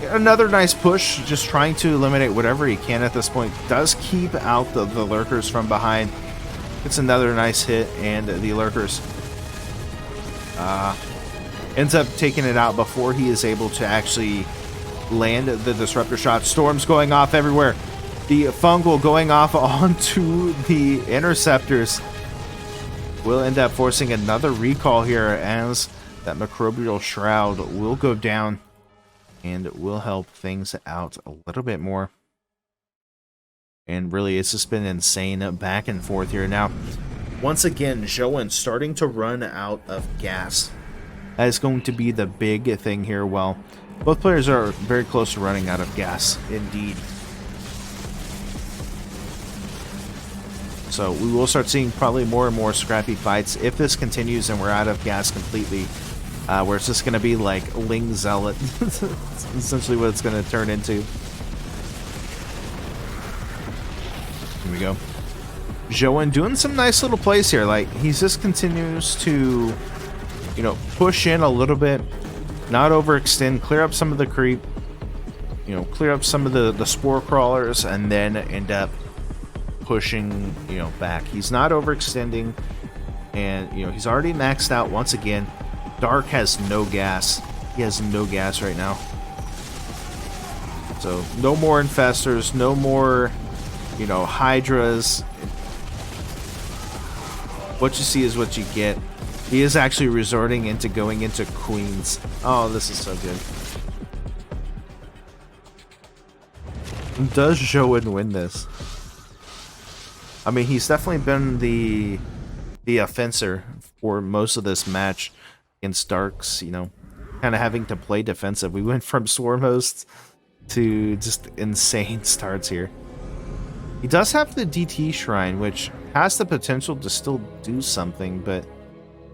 S1: another nice push, just trying to eliminate whatever he can at this point. Does keep out the Lurkers from behind. It's another nice hit, and the Lurkers ends up taking it out before he is able to actually land the disruptor shot. Storms going off everywhere. The fungal going off onto the interceptors will end up forcing another recall here, as that microbial shroud will go down and will help things out a little bit more. And really, it's just been insane back and forth here. Now, once again, Zoun starting to run out of gas. That is going to be the big thing here. Well, both players are very close to running out of gas, indeed. So we will start seeing probably more and more scrappy fights if this continues and we're out of gas completely, where it's just going to be like Ling Zealot. That's essentially what it's going to turn into. Here we go. Zoun doing some nice little plays here. Like, he just continues to, you know, push in a little bit, not overextend, clear up some of the creep, you know, clear up some of the spore crawlers, and then end up pushing, you know, back. He's not overextending, and, you know, he's already maxed out once again. Dark has no gas. He has no gas right now. So, no more infestors, no more, you know, hydras. What you see is what you get. He is actually resorting into going into queens. Oh, this is so good. Does Zoun win this? I mean, he's definitely been the offenser for most of this match against Darks, you know, kind of having to play defensive. We went from swarm hosts to just insane starts here. He does have the DT Shrine, which has the potential to still do something, but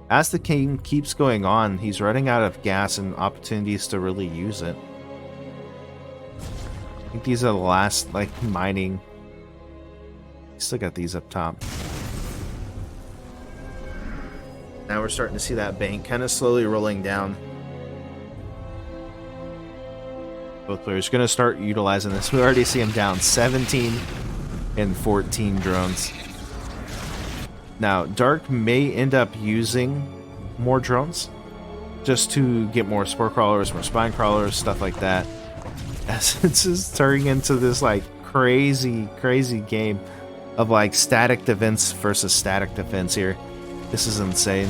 S1: as the game keeps going on, he's running out of gas and opportunities to really use it. I think these are the last, like, mining. Still got these up top. Now we're starting to see that bank kind of slowly rolling down. Both players are going to start utilizing this. We already see him down 17 and 14 drones. Now, Dark may end up using more drones just to get more spore crawlers, more spine crawlers, stuff like that. As it's just turning into this, like, crazy game of, like, static defense versus static defense here. This is insane.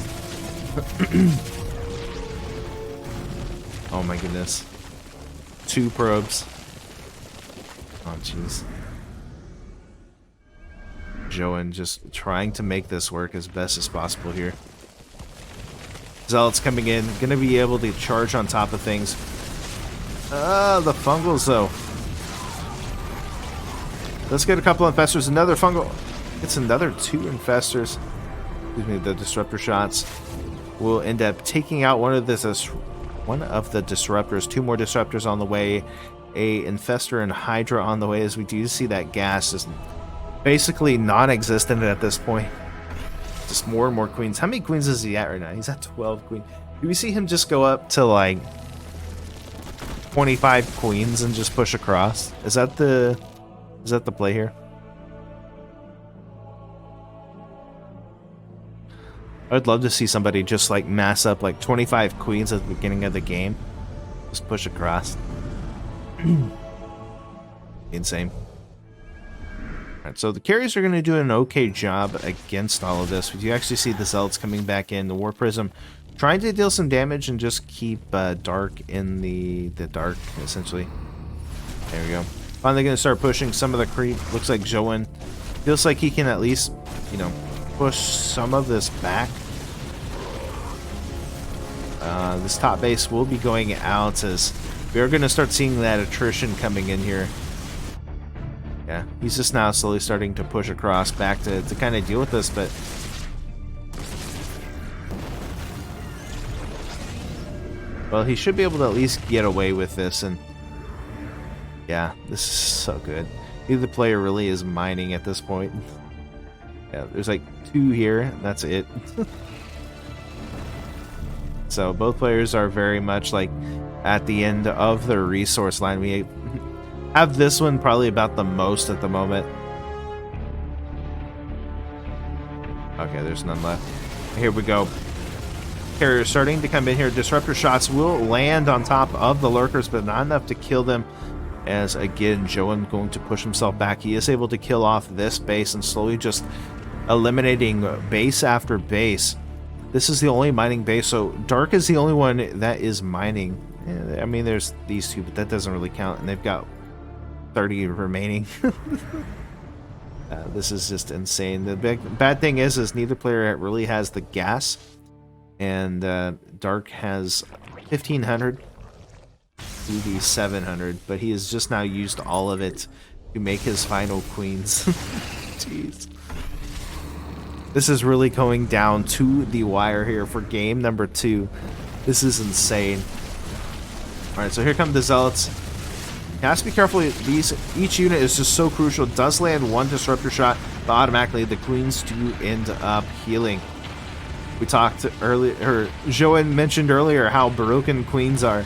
S1: Oh my goodness. 2 probes. Oh jeez. Zoun just trying to make this work as best as possible here. Zealots coming in, gonna be able to charge on top of things. The fungals though. Let's get a couple infestors. Another fungal. It's another 2 infestors. Excuse me, the disruptor shots will end up taking out one of the disruptors. 2 more disruptors on the way. A infestor and hydra on the way, as we do see that gas is basically non-existent at this point. Just more and more queens. How many queens is he at right now? He's at 12 queens. Do we see him just go up to like 25 queens and just push across? Is that the play here? I'd love to see somebody just like mass up like 25 queens at the beginning of the game. Just push across. Insane. Alright, so the carriers are going to do an okay job against all of this. We do actually see the Zealots coming back in. The War Prism trying to deal some damage and just keep Dark in the dark, essentially. There we go. Finally going to start pushing some of the creep. Looks like Zoun feels like he can at least, you know, push some of this back. This top base will be going out as we are going to start seeing that attrition coming in here. Yeah, he's just now slowly starting to push across back to kind of deal with this, but well, he should be able to at least get away with this, and yeah, this is so good. Neither player really is mining at this point. Yeah, there's like 2 here, and that's it. So both players are very much like at the end of their resource line. We have this one probably about the most at the moment. Okay, there's none left. Here we go. Carriers starting to come in here. Disruptor shots will land on top of the lurkers, but not enough to kill them. As again, Zoun going to push himself back. He is able to kill off this base and slowly just eliminating base after base. This is the only mining base, so Dark is the only one that is mining. I mean, there's these 2, but that doesn't really count, and they've got 30 remaining. This is just insane. The bad thing is neither player really has the gas, and Dark has 1500 to the 700, but he has just now used all of it to make his final queens. Jeez. This is really going down to the wire here for game number 2. This is insane. Alright, so here come the Zealots. You have to be careful. Each unit is just so crucial. Does land 1 disruptor shot. but automatically the queens do end up healing. We talked earlier, or Zoun mentioned earlier how broken queens are,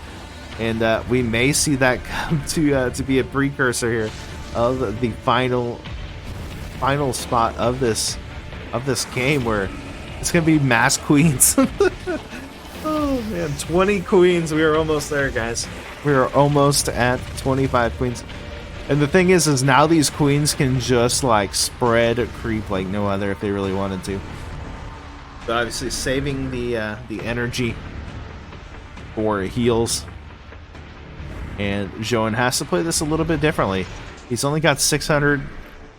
S1: and we may see that come to be a precursor here of the final spot of this game, where it's gonna be mass queens. Oh man, 20 queens. We are almost there, guys. We are almost at 25 queens. And the thing is now these queens can just like spread creep like no other if they really wanted to. But obviously saving the energy for heals. And Zoun has to play this a little bit differently. He's only got 600,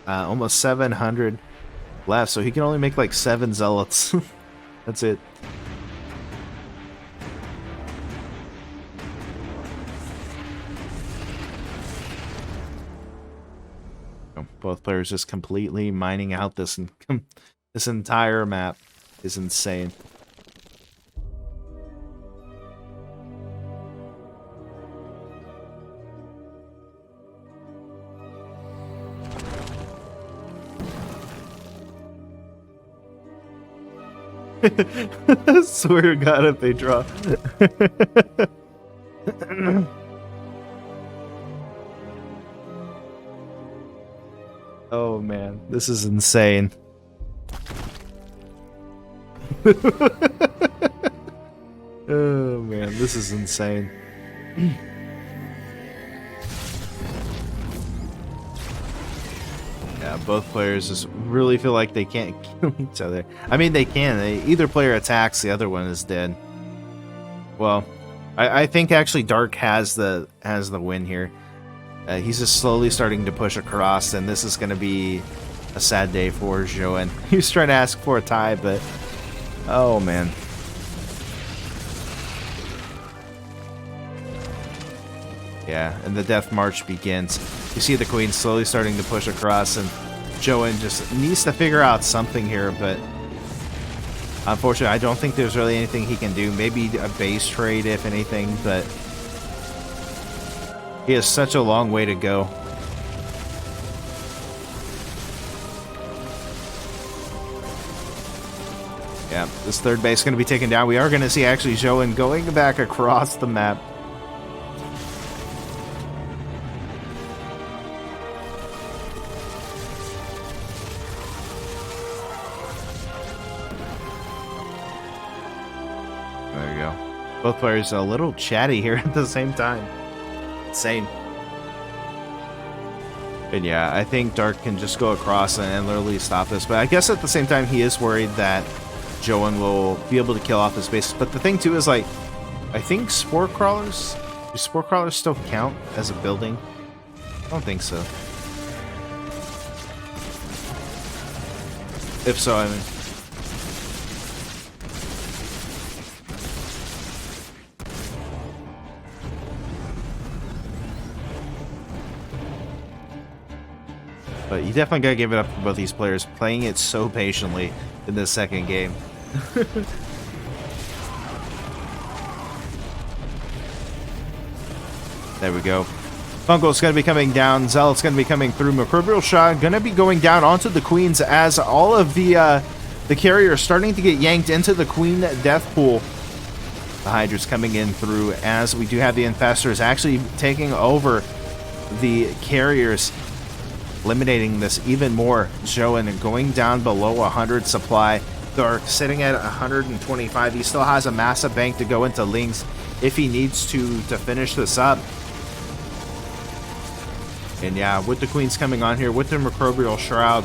S1: almost 700 left, so he can only make like 7 zealots. That's it. Both players just completely mining out this entire map is insane. Swear to God if they draw. Oh man, this is insane. Oh man, this is insane. Yeah, both players just really feel like they can't kill each other. I mean, they can. Either player attacks, the other one is dead. Well, I think actually Dark has the win here. He's just slowly starting to push across, and this is going to be a sad day for Zoun. He was trying to ask for a tie, but oh man. Yeah, and the death march begins. You see the queen slowly starting to push across, and Zoun just needs to figure out something here, but unfortunately I don't think there's really anything he can do. Maybe a base trade if anything, but he has such a long way to go. Yeah, this third base is going to be taken down. We are going to see actually Zoun going back across the map. There you go. Both players a little chatty here at the same time. Insane. And yeah, I think Dark can just go across and literally stop this. But I guess at the same time, he is worried that Zoun will be able to kill off his base. But the thing too is, like, I think spore crawlers, do spore crawlers still count as a building? I don't think so. If so, I mean, but you definitely gotta give it up for both these players, playing it so patiently in this second game. There we go. Funkel's going to be coming down. Zealot's going to be coming through. Microbial Shot going to be going down onto the Queens as all of the carriers starting to get yanked into the Queen death pool. The Hydra's coming in through as we do have the Infestors actually taking over the carriers, eliminating this even more. Zoun going down below 100 supply. Dark sitting at 125. He still has a massive bank to go into links if he needs to finish this up. And yeah, with the Queens coming on here, with the Microbial Shroud,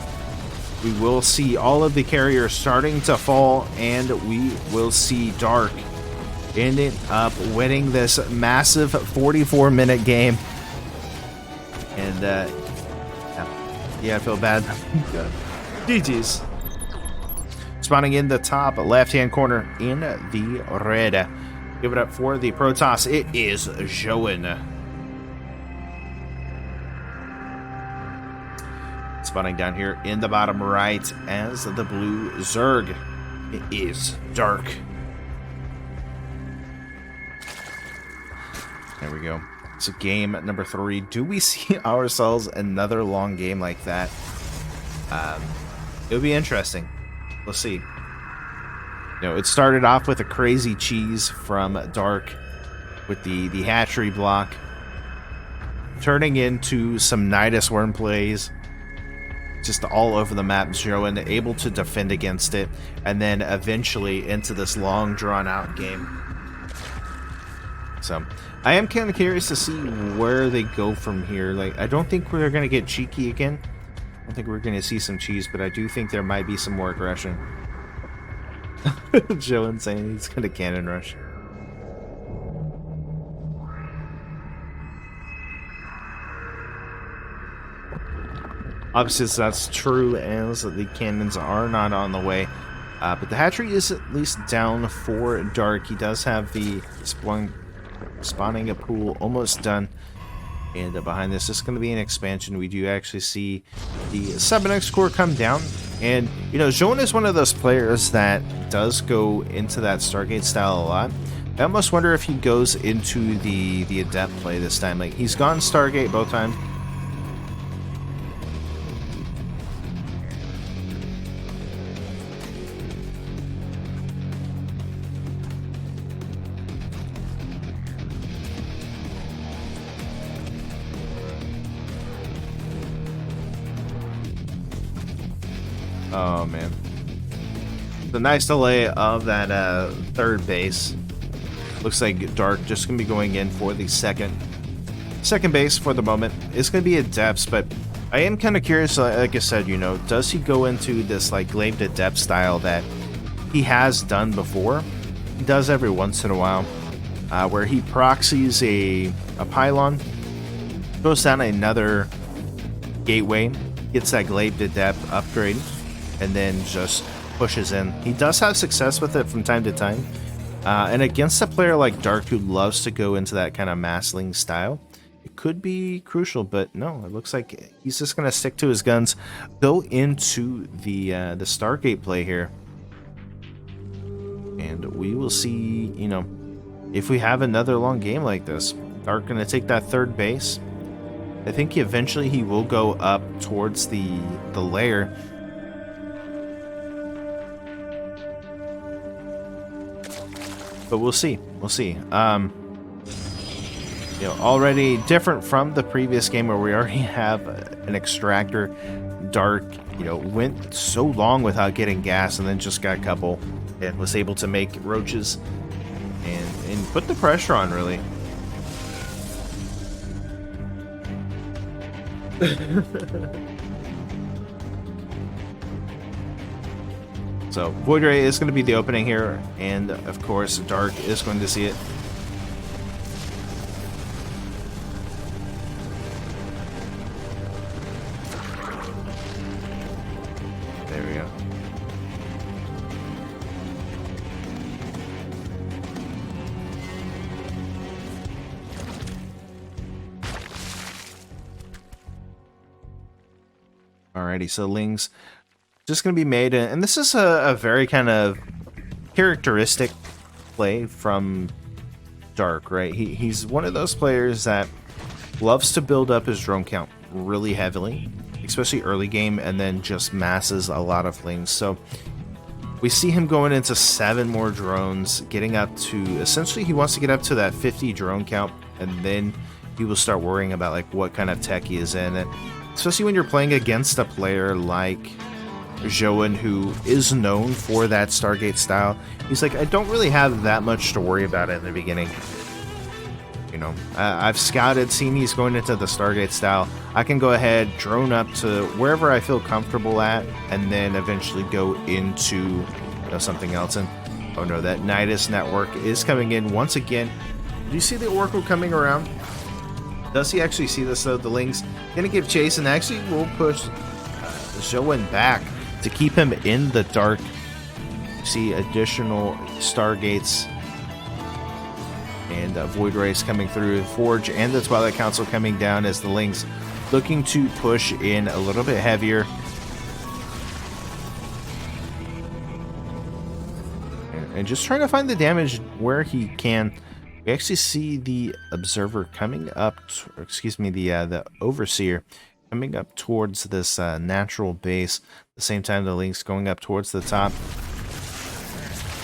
S1: we will see all of the carriers starting to fall, and we will see Dark ending up winning this massive 44-minute game. And yeah, I feel bad. GG's. Spawning in the top left-hand corner in the red. Give it up for the Protoss. It is Zoun. Spawning down here in the bottom right as the blue Zerg. It is Dark. There we go. So game number 3. Do we see ourselves another long game like that? It'll be interesting. We'll see. You know, it started off with a crazy cheese from Dark with the hatchery block, turning into some Nidus worm plays, just all over the map, Zoun able to defend against it, and then eventually into this long drawn out game. So I am kind of curious to see where they go from here. Like, I don't think we're going to get cheeky again. I don't think we're going to see some cheese, but I do think there might be some more aggression. Zoun saying he's going to cannon rush. Obviously, that's true as the cannons are not on the way. But the hatchery is at least down for Dark. He does have the spawning a pool almost done. And behind this is going to be an expansion. We do actually see the 7X core come down. And, you know, Zoun is one of those players that does go into that Stargate style a lot. I almost wonder if he goes into the Adept play this time. Like, he's gone Stargate both times. Oh, man. The nice delay of that third base. Looks like Dark just going to be going in for the second base for the moment. It's going to be Adepts, but I am kind of curious, like I said, you know, does he go into this, like, glaive Adept style that he has done before? He does every once in a while, where he proxies a pylon, goes down another gateway, gets that glaive Adept upgrade, and then just pushes in. He does have success with it from time to time. And against a player like Dark who loves to go into that kind of massling style, it could be crucial, but no, it looks like he's just going to stick to his guns, go into the Stargate play here. And we will see, you know, if we have another long game like this. Dark going to take that third base. I think eventually he will go up towards the lair. But we'll see. We'll see. You know, already different from the previous game where we already have an extractor. Dark, you know, went so long without getting gas and then just got a couple and was able to make roaches and put the pressure on, really. So Void Ray is going to be the opening here, and of course Dark is going to see it. There we go. Alrighty, so Ling's just going to be made, and this is a very kind of characteristic play from Dark, right? He's one of those players that loves to build up his drone count really heavily, especially early game, and then just masses a lot of things. So we see him going into 7 more drones, getting up to, essentially he wants to get up to that 50 drone count, and then he will start worrying about like what kind of tech he is in, and especially when you're playing against a player like Zoun, who is known for that Stargate style. He's like, I don't really have that much to worry about in the beginning. You know, I've scouted, seen he's going into the Stargate style. I can go ahead, drone up to wherever I feel comfortable at, and then eventually go into, you know, something else. And oh no, that Nidus network is coming in once again. Do you see the Oracle coming around? Does he actually see this though? The Ling's gonna give chase and actually will push Zoun back to keep him in the dark. See additional Stargates and Void Rays coming through. Forge and the Twilight Council coming down as the Ling's looking to push in a little bit heavier. And just trying to find the damage where he can. We actually see the Observer coming up, or excuse me, the Overseer coming up towards this natural base. At the same time, the Link's going up towards the top.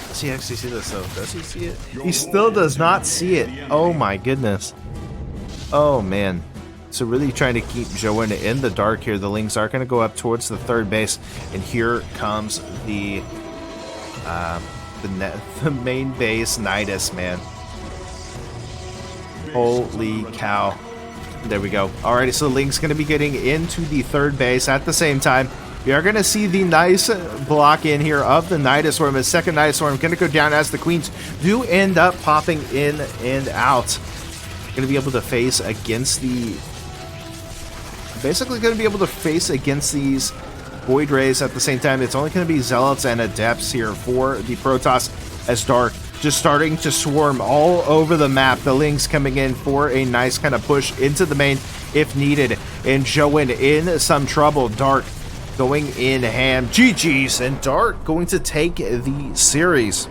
S1: Does he actually see this though? Does he see it? He still does not see it. Oh my goodness. Oh man. So really trying to keep Zoun in the dark here. The Lings are going to go up towards the third base, and here comes the main base Nidus, man. Holy cow. There we go. Alrighty, so Link's going to be getting into the third base at the same time. We are going to see the nice block in here of the Nidus Swarm. The second Nidus Swarm going to go down as the Queens do end up popping in and out. Going to be able to face against the... Basically going to be able to face against these Void Rays at the same time. It's only going to be Zealots and Adepts here for the Protoss, as Dark just starting to swarm all over the map. The Lings coming in for a nice kind of push into the main if needed. And Zoun in some trouble. Dark going in ham. GG's, and Dark going to take the series.